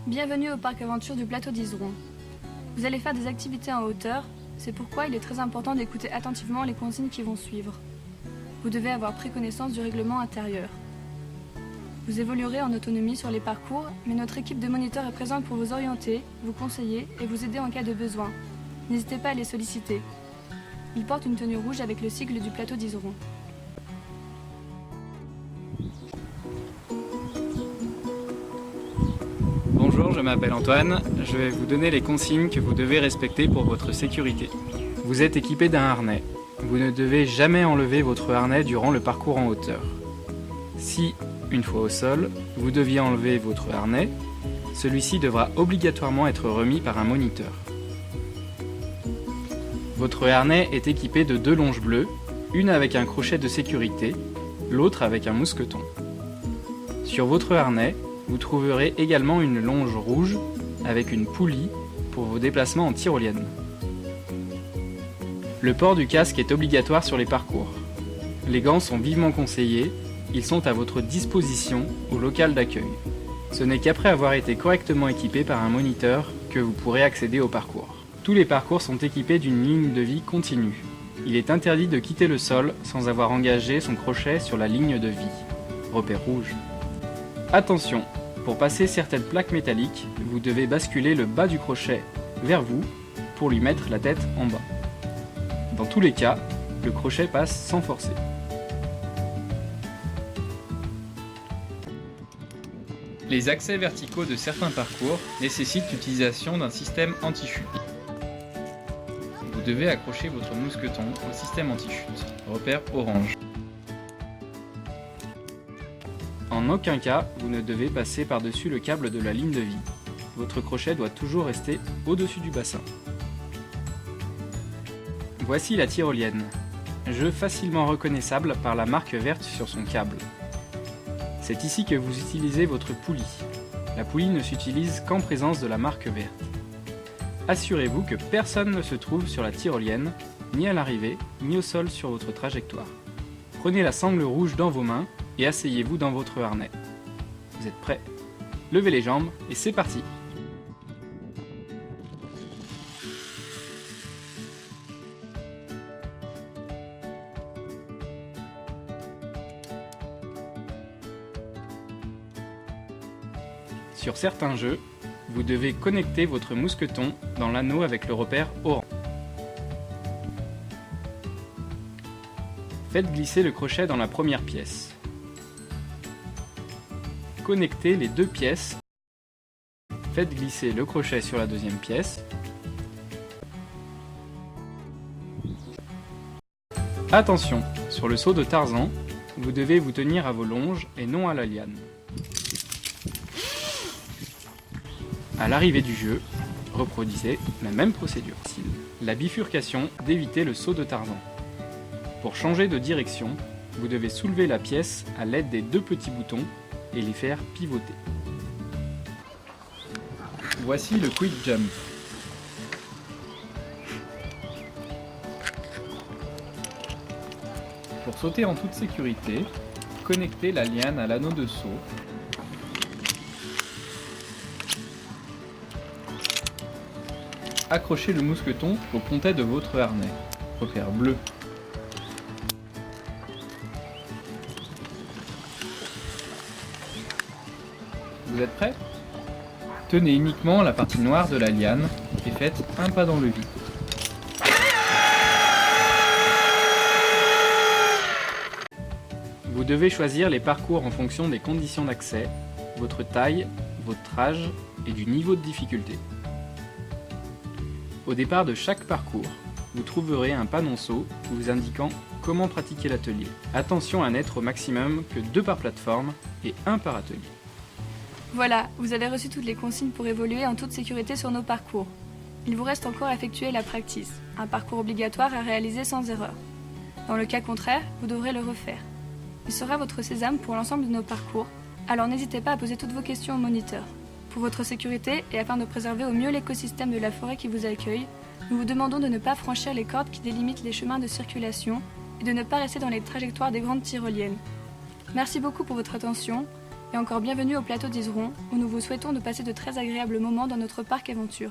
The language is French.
Bienvenue au parc aventure du plateau d'Izeron. Vous allez faire des activités en hauteur, c'est pourquoi il est très important d'écouter attentivement les consignes qui vont suivre. Vous devez avoir pris connaissance du règlement intérieur. Vous évoluerez en autonomie sur les parcours, mais notre équipe de moniteurs est présente pour vous orienter, vous conseiller et vous aider en cas de besoin. N'hésitez pas à les solliciter. Ils portent une tenue rouge avec le sigle du plateau d'Izeron. Bonjour, je m'appelle Antoine. Je vais vous donner les consignes que vous devez respecter pour votre sécurité. Vous êtes équipé d'un harnais. Vous ne devez jamais enlever votre harnais durant le parcours en hauteur. Si, une fois au sol, vous deviez enlever votre harnais, celui-ci devra obligatoirement être remis par un moniteur. Votre harnais est équipé de 2 longes bleues, une avec un crochet de sécurité, l'autre avec un mousqueton. Sur votre harnais, vous trouverez également une longe rouge avec une poulie pour vos déplacements en tyrolienne. Le port du casque est obligatoire sur les parcours. Les gants sont vivement conseillés, ils sont à votre disposition au local d'accueil. Ce n'est qu'après avoir été correctement équipé par un moniteur que vous pourrez accéder au parcours. Tous les parcours sont équipés d'une ligne de vie continue. Il est interdit de quitter le sol sans avoir engagé son crochet sur la ligne de vie. Repère rouge. Attention, pour passer certaines plaques métalliques, vous devez basculer le bas du crochet vers vous pour lui mettre la tête en bas. Dans tous les cas, le crochet passe sans forcer. Les accès verticaux de certains parcours nécessitent l'utilisation d'un système anti-chute. Vous devez accrocher votre mousqueton au système anti-chute, repère orange. En aucun cas, vous ne devez passer par-dessus le câble de la ligne de vie. Votre crochet doit toujours rester au-dessus du bassin. Voici la tyrolienne, jeu facilement reconnaissable par la marque verte sur son câble. C'est ici que vous utilisez votre poulie. La poulie ne s'utilise qu'en présence de la marque verte. Assurez-vous que personne ne se trouve sur la tyrolienne, ni à l'arrivée, ni au sol sur votre trajectoire. Prenez la sangle rouge dans vos mains et asseyez-vous dans votre harnais. Vous êtes prêts? Levez les jambes et c'est parti! Sur certains jeux, vous devez connecter votre mousqueton dans l'anneau avec le repère orange. Faites glisser le crochet dans la première pièce. Connectez les 2 pièces. Faites glisser le crochet sur la deuxième pièce. Attention, sur le saut de Tarzan, vous devez vous tenir à vos longes et non à la liane. À l'arrivée du jeu, reproduisez la même procédure. La bifurcation d'éviter le saut de Tarzan. Pour changer de direction, vous devez soulever la pièce à l'aide des 2 petits boutons et les faire pivoter. Voici le quick jump. Pour sauter en toute sécurité, connectez la liane à l'anneau de saut. Accrochez le mousqueton au pontet de votre harnais. Repère bleu. Vous êtes prêts? Tenez uniquement la partie noire de la liane et faites un pas dans le vide. Vous devez choisir les parcours en fonction des conditions d'accès, votre taille, votre âge et du niveau de difficulté. Au départ de chaque parcours, vous trouverez un panonceau vous indiquant comment pratiquer l'atelier. Attention à n'être au maximum que 2 par plateforme et 1 par atelier. Voilà, vous avez reçu toutes les consignes pour évoluer en toute sécurité sur nos parcours. Il vous reste encore à effectuer la practice, un parcours obligatoire à réaliser sans erreur. Dans le cas contraire, vous devrez le refaire. Il sera votre sésame pour l'ensemble de nos parcours, alors n'hésitez pas à poser toutes vos questions au moniteur. Pour votre sécurité et afin de préserver au mieux l'écosystème de la forêt qui vous accueille, nous vous demandons de ne pas franchir les cordes qui délimitent les chemins de circulation et de ne pas rester dans les trajectoires des grandes tyroliennes. Merci beaucoup pour votre attention Et encore bienvenue au plateau d'Iseron, où nous vous souhaitons de passer de très agréables moments dans notre parc aventure.